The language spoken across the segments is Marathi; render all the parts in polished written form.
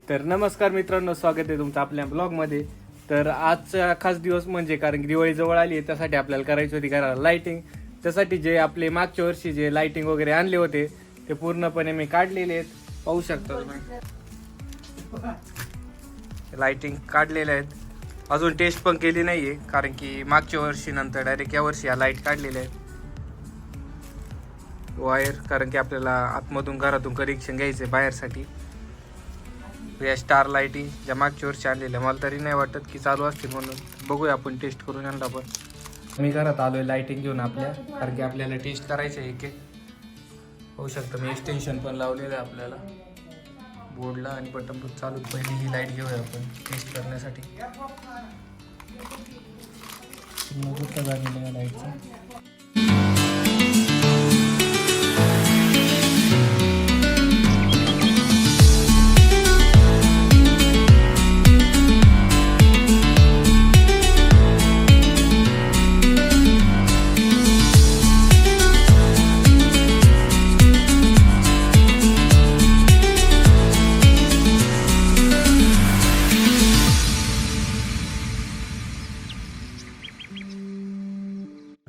तर नमस्कार मित्रांनो, स्वागत आहे तुमचं आपल्या ब्लॉगमध्ये. तर आजचा खास दिवस म्हणजे कारण की दिवाळी जवळ आली आहे, त्यासाठी आपल्याला करायची होती घराला लाईटिंग. त्यासाठी जे आपले मागच्या वर्षी जे लाईटिंग वगैरे आणले होते ते पूर्णपणे मी काढलेले आहेत. पाहू शकता लाईटिंग काढलेले आहेत. अजून टेस्ट पण केली नाहीये कारण की मागच्या वर्षी नंतर डायरेक्ट या वर्षी या लाईट काढलेल्या आहेत. वायर कारण की आपल्याला आतमधून घरातून कनेक्शन घ्यायचे बाहेरसाठी. या स्टार लाईटिंग ज्या मागच्या वर्षी आणलेल्या मला तरी नाही वाटत की चालू असतील, म्हणून बघूया आपण टेस्ट करून आणला. पण मी घरात आलोय लाईटिंग घेऊन आपल्या, कारण की आपल्याला टेस्ट करायचं आहे. एक एक होऊ शकतं. मी एक्सटेन्शन पण लावलेलं आहे आपल्याला बोर्डला आणि बटन पण चालू. पहिली ही लाईट घेऊया आपण टेस्ट करण्यासाठी. लाईटचा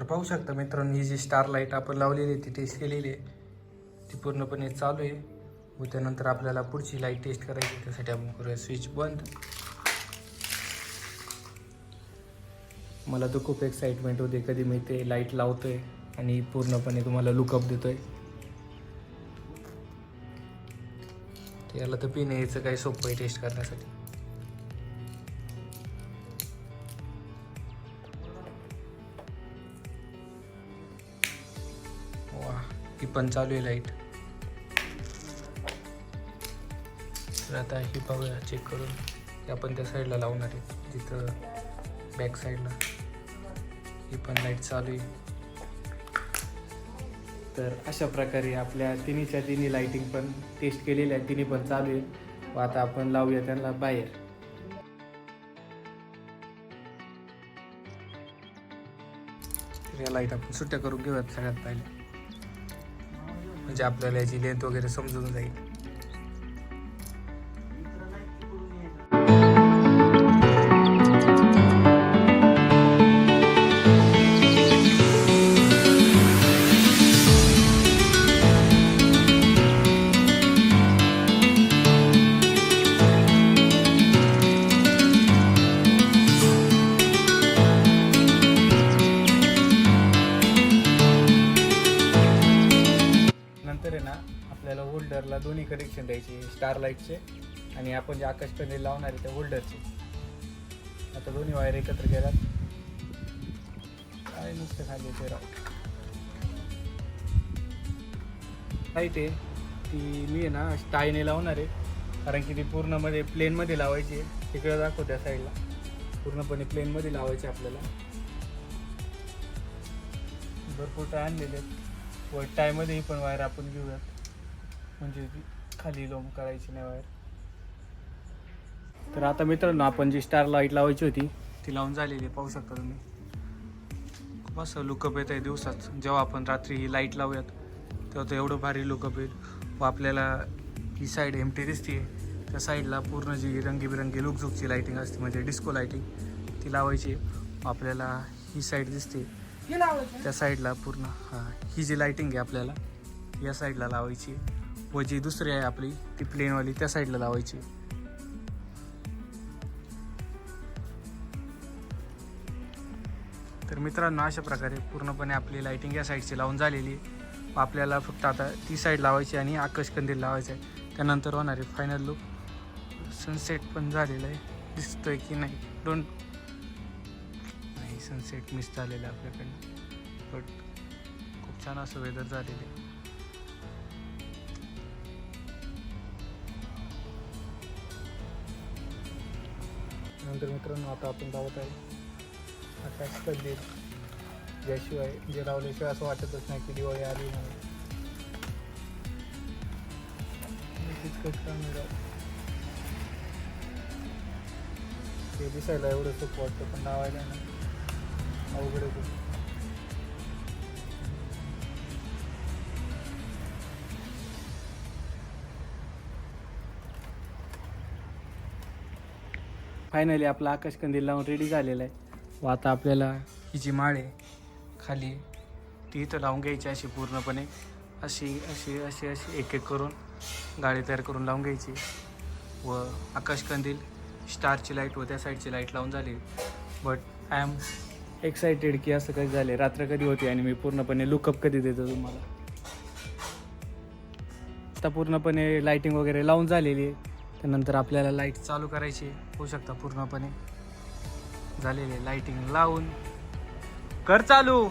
पाहू शकता मित्रांनो, ही जी स्टार लाईट आपण लावलेली आहे ती टेस्ट केलेली आहे, ती पूर्णपणे चालू आहे. व त्यानंतर आपल्याला पुढची लाईट टेस्ट करायची, त्यासाठी आपण करूया स्विच बंद. मला तर खूप एक्साइटमेंट होते कधी मी ते लाईट लावतोय आणि पूर्णपणे तुम्हाला लुकअप देतोय. याला तर पिन यायचं काही सोपं आहे टेस्ट करण्यासाठी. ही पण चालू आहे लाईट. तर आता ही पाहूया चेक करून की आपण त्या साईडला लावणार आहे, जिथं बॅक साईडला ही पण लाईट चालू आहे. तर अशा प्रकारे आपल्या तिन्ही लाईटिंग पण टेस्ट केलेल्या आहे, तिन्ही पण चालू आहे. व आता आपण लावूया त्यांना बाहेर. तर या लाईट आपण सुट्ट्या करून घेऊयात सगळ्यात पहिले, म्हणजे आपल्याला याची लेंथ वगैरे समजून जाईल. नंतर आहे ना आपल्याला होल्डरला दोन्ही कनेक्शन द्यायचे, स्टार लाईटचे आणि आपण जे आकाश कंदील लावणार आहे त्या होल्डरचे. आता दोन्ही वायर एकत्र केल्यात. काय नुसतं खाली ते लाईट आहे ती मी आहे ना स्टायने लावणार आहे, कारण की ती पूर्णमध्ये प्लेनमध्ये लावायची आहे. तिकडे दाखव त्या साईडला पूर्णपणे प्लेनमध्ये लावायची आपल्याला. भरपूर टाय आणलेले आहेत. व टायमध्येही पण वायर आपण घेऊयात, म्हणजे खाली लोम करायची नाही वायर. तर आता मित्रांनो, आपण जी स्टार लाईट लावायची होती ती लावून झालेली आहे. पाहू शकता तुम्ही खूप असं लुकअप येत आहे दिवसाच. जेव्हा आपण रात्री ही लाईट लावूयात तेव्हा तर एवढं भारी लुकअप येईल. व आपल्याला ही साईड एमटी दिसते, त्या साईडला पूर्ण जी रंगीबिरंगी लुकझुकची लाईटिंग असते म्हणजे डिस्को लाईटिंग ती लावायची. आपल्याला ही साईड दिसते त्या साईडला पूर्ण ही जी लाईटिंग आहे आपल्याला या साईडला लावायची. व जी दुसरी आहे आपली ती प्लेनवाली त्या साईडला लावायची. तर मित्रांनो, अशा प्रकारे पूर्णपणे आपली लाईटिंग या साईडची लावून झालेली आहे. आपल्याला फक्त आता ती साईड लावायची आणि आकाश कंदील लावायचं आहे. त्यानंतर होणार आहे फायनल लुक. सनसेट पण झालेला आहे, दिसतोय की नाही डोंट नाही. सनसेट मिस झालेलं आहे आपल्याकडनं, बट खूप छान असं वेदर झालेलं आहे. नंतर मित्रांनो आता आपण लावत आहे आकाश कंदील, ज्याशिवाय जे लावल्याशिवाय असं वाटतच नाही की दिवाळी आली म्हणून. ते दिसायला एवढं सोपं वाटतं, पण लावायला ना अवघड आहे. फायनली आपला आकाशकंदील लावून रेडी झालेला आहे व आता आपल्याला ही जी माळ आहे खाली ती इथं लावून घ्यायची अशी पूर्णपणे अशी अशी अशी अशी एक एक करून गाडी तयार करून लावून घ्यायची व आकाशकंदील स्टारची लाईट व त्या साईडची लाईट लावून झाली. बट आय एम एक्सायटेड की असं कधी झाले, रात्र कधी होती आणि मी पूर्णपणे लुकअप कधी देतो तुम्हाला. आता पूर्णपणे लाईटिंग वगैरे लावून झालेली आहे. त्यानंतर आपल्याला लाईट चालू करायची होऊ शकता. पूर्णपणे झालेली लाईटिंग लावून कर चालू.